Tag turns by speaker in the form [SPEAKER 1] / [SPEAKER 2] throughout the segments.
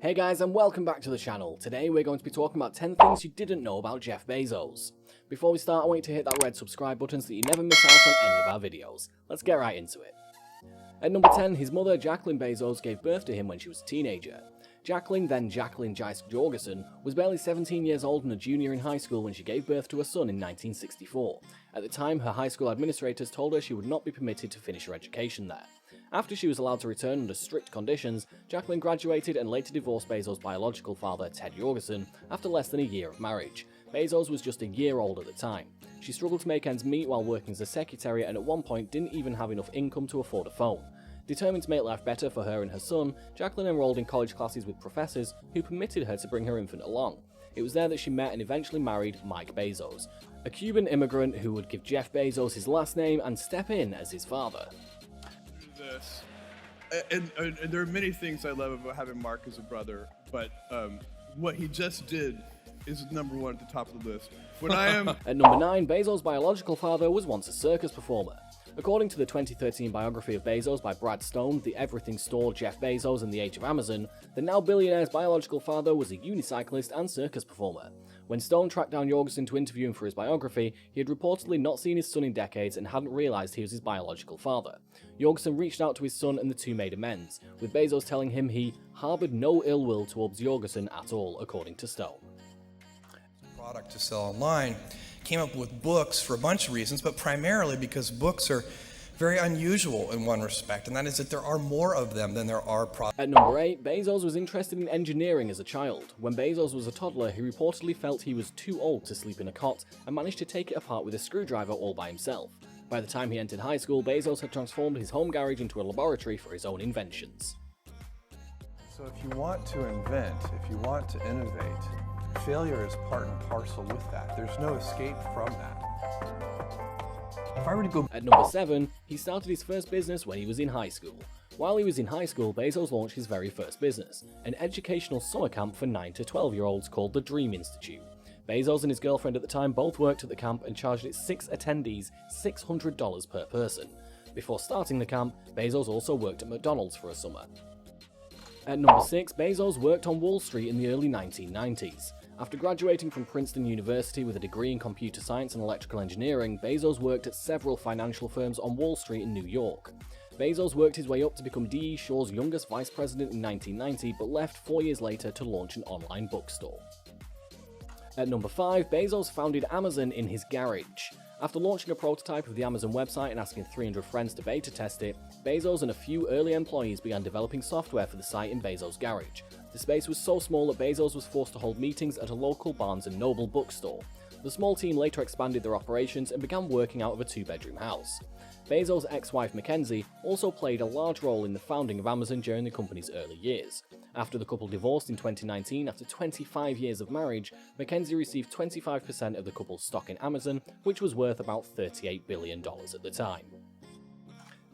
[SPEAKER 1] Hey guys, and welcome back to the channel. Today we're going to be talking about 10 things you didn't know about Jeff Bezos. Before we start, I want you to hit that red subscribe button so that you never miss out on any of our videos. Let's get right into it. At number 10, his mother Jacqueline Bezos gave birth to him when she was a teenager. Jacqueline, then Jacqueline Jice Jorgensen, was barely 17 years old and a junior in high school when she gave birth to a son in 1964. At the time, her high school administrators told her she would not be permitted to finish her education there. After she was allowed to return under strict conditions, Jacqueline graduated and later divorced Bezos' biological father, Ted Jorgensen, after less than a year of marriage. Bezos was just a year old at the time. She struggled to make ends meet while working as a secretary and at one point didn't even have enough income to afford a phone. Determined to make life better for her and her son, Jacqueline enrolled in college classes with professors who permitted her to bring her infant along. It was there that she met and eventually married Mike Bezos, a Cuban immigrant who would give Jeff Bezos his last name and step in as his father.
[SPEAKER 2] This. And there are many things I love about having Mark as a brother, but what he just did is number one at the top of the list. When I am
[SPEAKER 1] At number 9, Bezos' biological father was once a circus performer. According to the 2013 biography of Bezos by Brad Stone, The Everything Store, Jeff Bezos and the Age of Amazon, the now billionaire's biological father was a unicyclist and circus performer. When Stone tracked down Jorgensen to interview him for his biography, he had reportedly not seen his son in decades and hadn't realised he was his biological father. Jorgensen reached out to his son and the two made amends, with Bezos telling him he harboured no ill will towards Jorgensen at all, according to Stone.
[SPEAKER 3] Product to sell online, came up with books for a bunch of reasons, but primarily because books are very unusual in one respect, and that is that there are more of them than there are products.
[SPEAKER 1] At number 8, Bezos was interested in engineering as a child. When Bezos was a toddler, he reportedly felt he was too old to sleep in a cot and managed to take it apart with a screwdriver all by himself. By the time he entered high school, Bezos had transformed his home garage into a laboratory for his own inventions.
[SPEAKER 4] So if you want to invent, if you want to innovate, failure is part and parcel with that. There's no escape from that.
[SPEAKER 3] If I were to go
[SPEAKER 1] At number 7, he started his first business when he was in high school. While he was in high school, Bezos launched his very first business, an educational summer camp for 9 to 12-year-olds called the Dream Institute. Bezos and his girlfriend at the time both worked at the camp and charged its 6 attendees $600 per person. Before starting the camp, Bezos also worked at McDonald's for a summer. At number 6, Bezos worked on Wall Street in the early 1990s. After graduating from Princeton University with a degree in computer science and electrical engineering, Bezos worked at several financial firms on Wall Street in New York. Bezos worked his way up to become D.E. Shaw's youngest vice president in 1990, but left 4 years later to launch an online bookstore. At number 5, Bezos founded Amazon in his garage. After launching a prototype of the Amazon website and asking 300 friends to beta test it, Bezos and a few early employees began developing software for the site in Bezos' garage. The space was so small that Bezos was forced to hold meetings at a local Barnes & Noble bookstore. The small team later expanded their operations and began working out of a 2-bedroom house. Bezos' ex-wife Mackenzie also played a large role in the founding of Amazon during the company's early years. After the couple divorced in 2019 after 25 years of marriage, Mackenzie received 25% of the couple's stock in Amazon, which was worth about $38 billion at the time.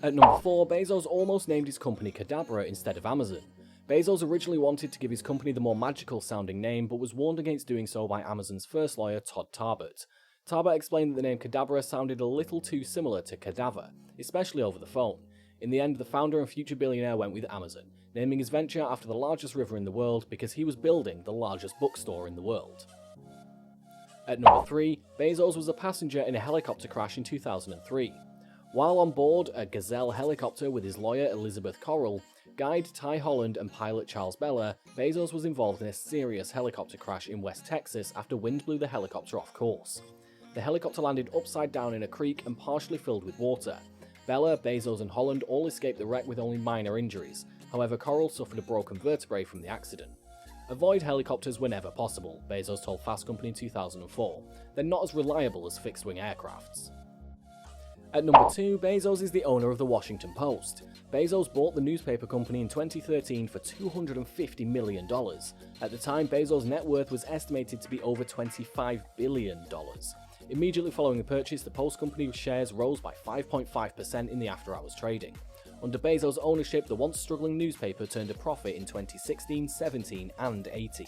[SPEAKER 1] At number 4, Bezos almost named his company Cadabra instead of Amazon. Bezos originally wanted to give his company the more magical sounding name, but was warned against doing so by Amazon's first lawyer, Todd Tarbert. Tarbert explained that the name Cadabra sounded a little too similar to cadaver, especially over the phone. In the end, the founder and future billionaire went with Amazon, naming his venture after the largest river in the world because he was building the largest bookstore in the world. At number 3, Bezos was a passenger in a helicopter crash in 2003. While on board a Gazelle helicopter with his lawyer Elizabeth Corral, guide Ty Holland and pilot Charles Bella, Bezos was involved in a serious helicopter crash in West Texas after wind blew the helicopter off course. The helicopter landed upside down in a creek and partially filled with water. Bella, Bezos and Holland all escaped the wreck with only minor injuries. However, Corral suffered a broken vertebrae from the accident. Avoid helicopters whenever possible, Bezos told Fast Company in 2004. They're not as reliable as fixed-wing aircrafts. At number 2, Bezos is the owner of the Washington Post. Bezos bought the newspaper company in 2013 for $250 million. At the time, Bezos' net worth was estimated to be over $25 billion. Immediately following the purchase, the Post Company's shares rose by 5.5% in the after-hours trading. Under Bezos' ownership, the once struggling newspaper turned a profit in 2016, 17, and 18.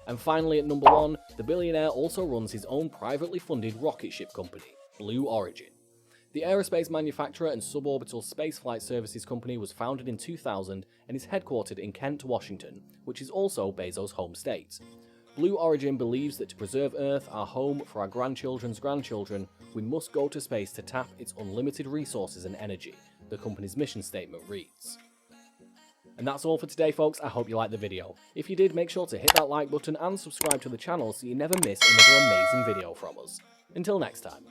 [SPEAKER 1] And finally, at number 1, the billionaire also runs his own privately funded rocket ship company, Blue Origin. The aerospace manufacturer and suborbital spaceflight services company was founded in 2000 and is headquartered in Kent, Washington, which is also Bezos' home state. Blue Origin believes that to preserve Earth, our home for our grandchildren's grandchildren, we must go to space to tap its unlimited resources and energy, the company's mission statement reads. And that's all for today, folks. I hope you liked the video. If you did, make sure to hit that like button and subscribe to the channel so you never miss another amazing video from us. Until next time.